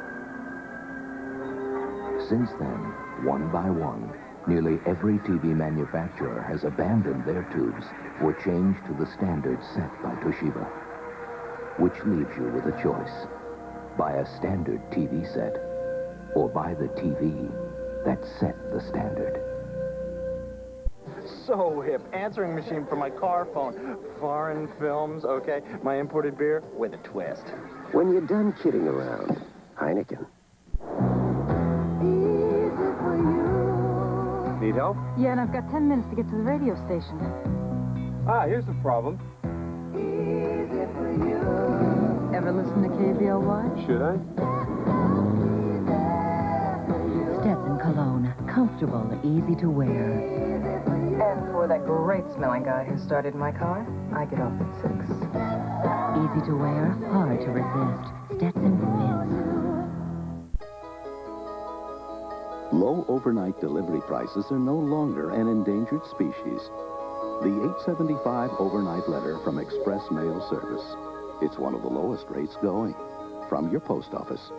Since then, one by one, nearly every TV manufacturer has abandoned their tubes or changed to the standards set by Toshiba. Which leaves you with a choice. Buy a standard TV set, or buy the TV that set the standard. So hip. Answering machine for my car phone. Foreign films, okay. My imported beer with a twist. When you're done kidding around, Heineken. Need help? Yeah, and I've got 10 minutes to get to the radio station. Ah, here's the problem. Easy for you. Ever listen to KVOY? Should I? Stetson Cologne. Comfortable, easy to wear. And for that great smelling guy who started my car, I get off at 6. Easy to wear, hard to resist. Stetson fits. Low overnight delivery prices are no longer an endangered species. The 875 overnight letter from Express Mail Service. It's one of the lowest rates going. From your post office.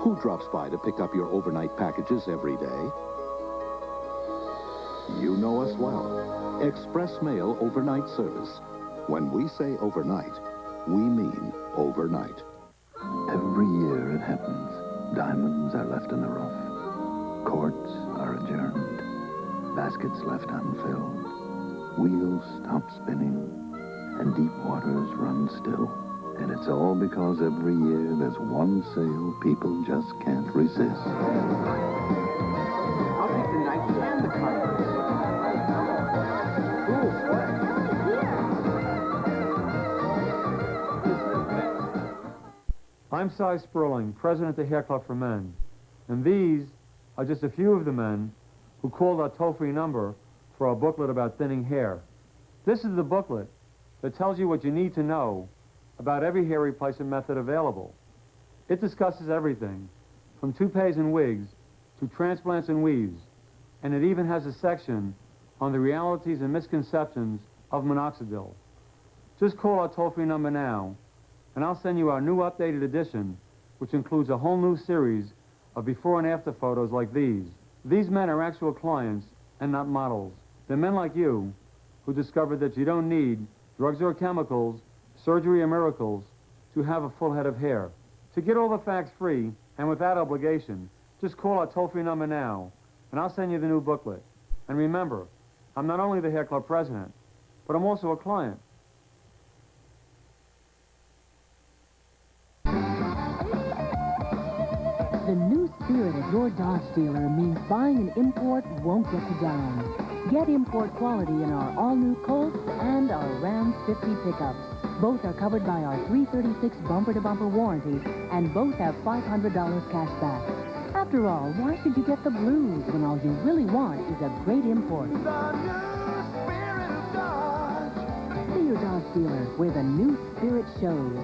Who drops by to pick up your overnight packages every day? You know us well. Express Mail Overnight Service. When we say overnight, we mean overnight. Every year it happens. Diamonds are left in the rough. Courts are adjourned. Baskets left unfilled. Wheels stop spinning. And deep waters run still. And it's all because every year there's one sale people just can't resist. I'll take the Nike and the Converse. I'm Cy Sperling, president of the Hair Club for Men. And these are just a few of the men who called our toll-free number for our booklet about thinning hair. This is the booklet that tells you what you need to know about every hair replacement method available. It discusses everything, from toupees and wigs to transplants and weaves, and it even has a section on the realities and misconceptions of minoxidil. Just call our toll-free number now, and I'll send you our new updated edition, which includes a whole new series of before and after photos like these. These men are actual clients and not models. They're men like you who discovered that you don't need drugs or chemicals, surgery or miracles to have a full head of hair. To get all the facts free and without obligation, just call our toll-free number now, and I'll send you the new booklet. And remember, I'm not only the Hair Club president, but I'm also a client. The new spirit at your Dodge dealer means buying an import won't get you down. Get import quality in our all-new Colts and our Ram 50 pickups. Both are covered by our 336 bumper-to-bumper warranty, and both have $500 cash back. After all, why should you get the blues when all you really want is a great import? See your Dodge dealer where the new spirit shows.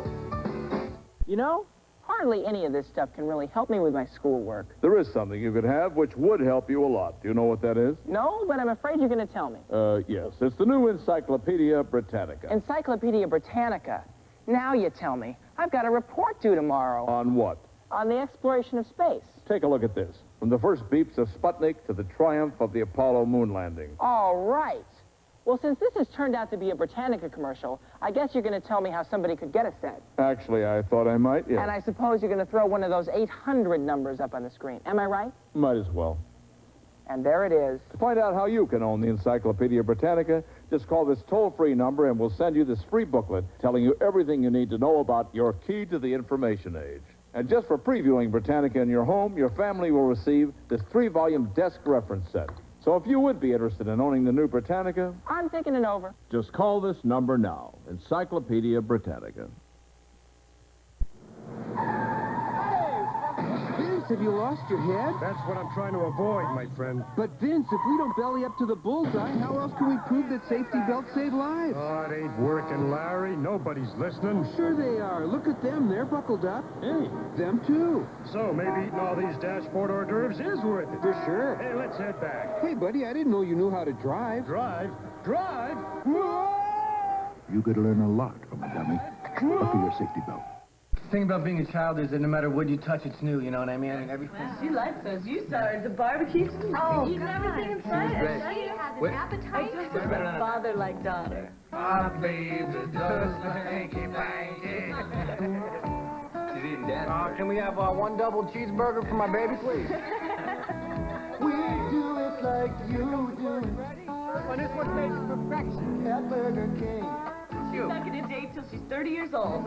You know, hardly any of this stuff can really help me with my schoolwork. There is something you could have which would help you a lot. Do you know what that is? No, but I'm afraid you're going to tell me. Yes. It's the new Encyclopedia Britannica. Encyclopedia Britannica. Now you tell me. I've got a report due tomorrow. On what? On the exploration of space. Take a look at this. From the first beeps of Sputnik to the triumph of the Apollo moon landing. All right. Well, since this has turned out to be a Britannica commercial, I guess you're going to tell me how somebody could get a set. Actually, I thought I might, yes. And I suppose you're going to throw one of those 800 numbers up on the screen. Am I right? Might as well. And there it is. To find out how you can own the Encyclopedia Britannica, just call this toll-free number and we'll send you this free booklet telling you everything you need to know about your key to the information age. And just for previewing Britannica in your home, your family will receive this 3-volume desk reference set. So if you would be interested in owning the new Britannica... I'm thinking it over. Just call this number now. Encyclopedia Britannica. Vince, have you lost your head? That's what I'm trying to avoid, my friend. But Vince, if we don't belly up to the bullseye, how else can we prove that safety belts save lives? Oh, it ain't working, Larry. Nobody's listening. Sure they are. Look at them. They're buckled up. Hey. Them too. So maybe eating all these dashboard hors d'oeuvres is worth it. For sure. Hey, let's head back. Hey, buddy, I didn't know you knew how to drive. Drive? Drive? You could learn a lot from a dummy. Buckle your safety belt. The thing about being a child is that no matter what you touch, it's new, you know what I mean? And everything. Wow, she likes those. You saw her at the barbecue. Oh, eating everything inside. She's I you have What? an appetite. Just a father-like daughter. My baby does the hanky-panky. She's eating Dad. Can we have one double cheeseburger for my baby, please? We do it like you do. Well, this one makes perfection. At Burger King. She's not going to date till she's 30 years old.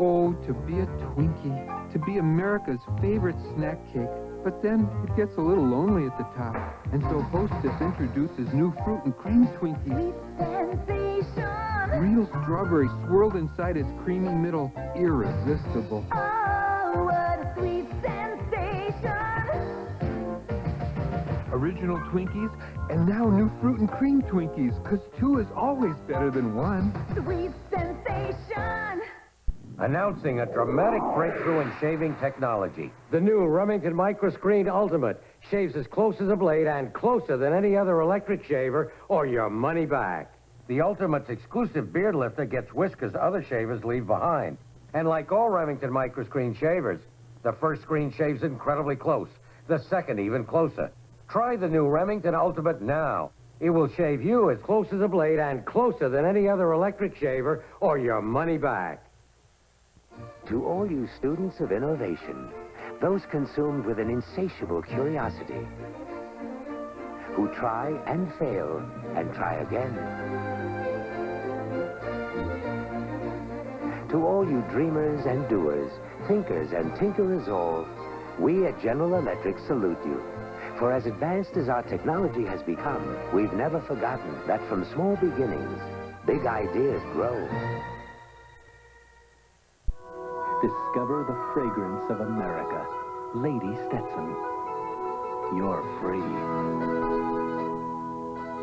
Oh, to be a Twinkie, to be America's favorite snack cake. But then it gets a little lonely at the top. And so Hostess introduces new fruit and cream Twinkies. Sensation Real strawberry swirled inside its creamy middle. Irresistible. Oh, what a sweet sensation. Original Twinkies, and now new fruit and cream Twinkies, because 2 is always better than 1. Sweet sensation. Announcing a dramatic breakthrough in shaving technology. The new Remington Microscreen Ultimate shaves as close as a blade and closer than any other electric shaver, or your money back. The Ultimate's exclusive beard lifter gets whiskers other shavers leave behind. And like all Remington Microscreen shavers, the first screen shaves incredibly close, the second even closer. Try the new Remington Ultimate now. It will shave you as close as a blade and closer than any other electric shaver, or your money back. To all you students of innovation, those consumed with an insatiable curiosity, who try and fail and try again. To all you dreamers and doers, thinkers and tinkerers all, we at General Electric salute you. For as advanced as our technology has become, we've never forgotten that from small beginnings, big ideas grow. Discover the fragrance of America. Lady Stetson. You're free.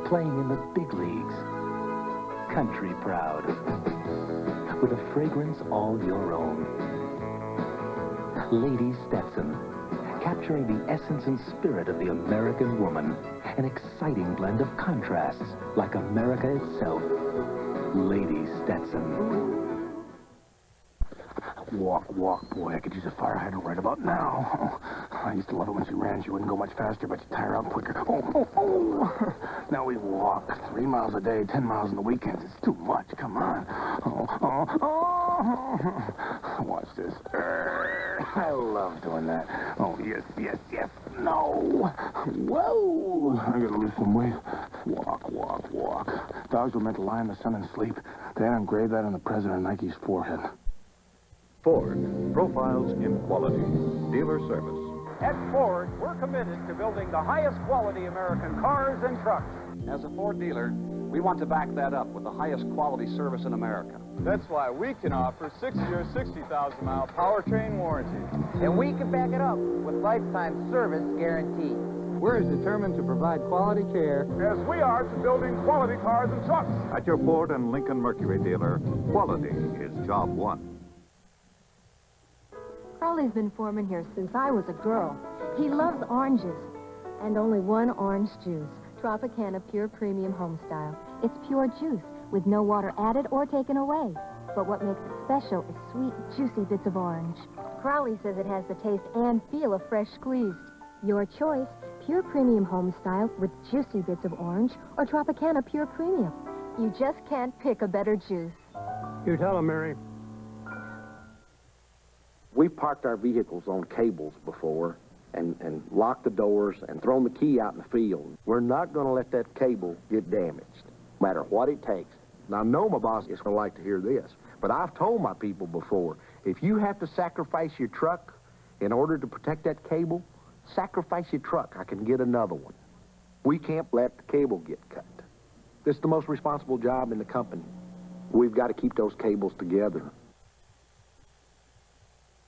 Playing in the big leagues. Country proud. With a fragrance all your own. Lady Stetson. Capturing the essence and spirit of the American woman. An exciting blend of contrasts, like America itself. Lady Stetson. Walk, boy. I could use a fire hydrant right about now. I used to love it when she ran. She wouldn't go much faster, but she'd tire out quicker. Now we walk 3 miles a day, 10 miles on the weekends. It's too much. Come on. Watch this. I love doing that. Oh, yes. No. Whoa. I gotta lose some weight. Walk. Dogs were meant to lie in the sun and sleep. They engraved that on the president of Nike's forehead. Ford, profiles in quality. Dealer service. At Ford, we're committed to building the highest quality American cars and trucks. As a Ford dealer, we want to back that up with the highest quality service in America. That's why we can offer 6-year, 60,000-mile powertrain warranty. And we can back it up with lifetime service guarantee. We're as determined to provide quality care as we are to building quality cars and trucks. At your Ford and Lincoln Mercury dealer, quality is job one. Crowley's been foreman here since I was a girl. He loves oranges. And only one orange juice. Tropicana Pure Premium Homestyle. It's pure juice with no water added or taken away. But what makes it special is sweet, juicy bits of orange. Crowley says it has the taste and feel of fresh squeezed. Your choice, Pure Premium Homestyle with juicy bits of orange or Tropicana Pure Premium. You just can't pick a better juice. You tell him, Mary. We parked our vehicles on cables before and locked the doors and thrown the key out in the field. We're not going to let that cable get damaged, no matter what it takes. Now, I know my boss is going to like to hear this, but I've told my people before, if you have to sacrifice your truck in order to protect that cable, sacrifice your truck. I can get another one. We can't let the cable get cut. This is the most responsible job in the company. We've got to keep those cables together.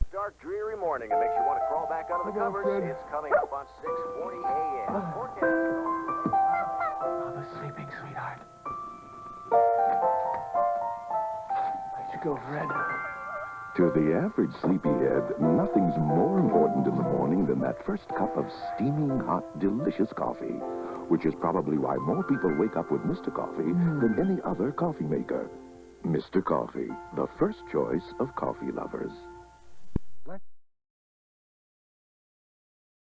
Dark, dreary morning. It makes you want to crawl back out of the covers. It's coming up on 6:40 a.m. Mama's sleeping, sweetheart. Where'd you go, Fred? To the average sleepyhead, nothing's more important in the morning than that first cup of steaming hot, delicious coffee, which is probably why more people wake up with Mr. Coffee than any other coffee maker. Mr. Coffee, the first choice of coffee lovers.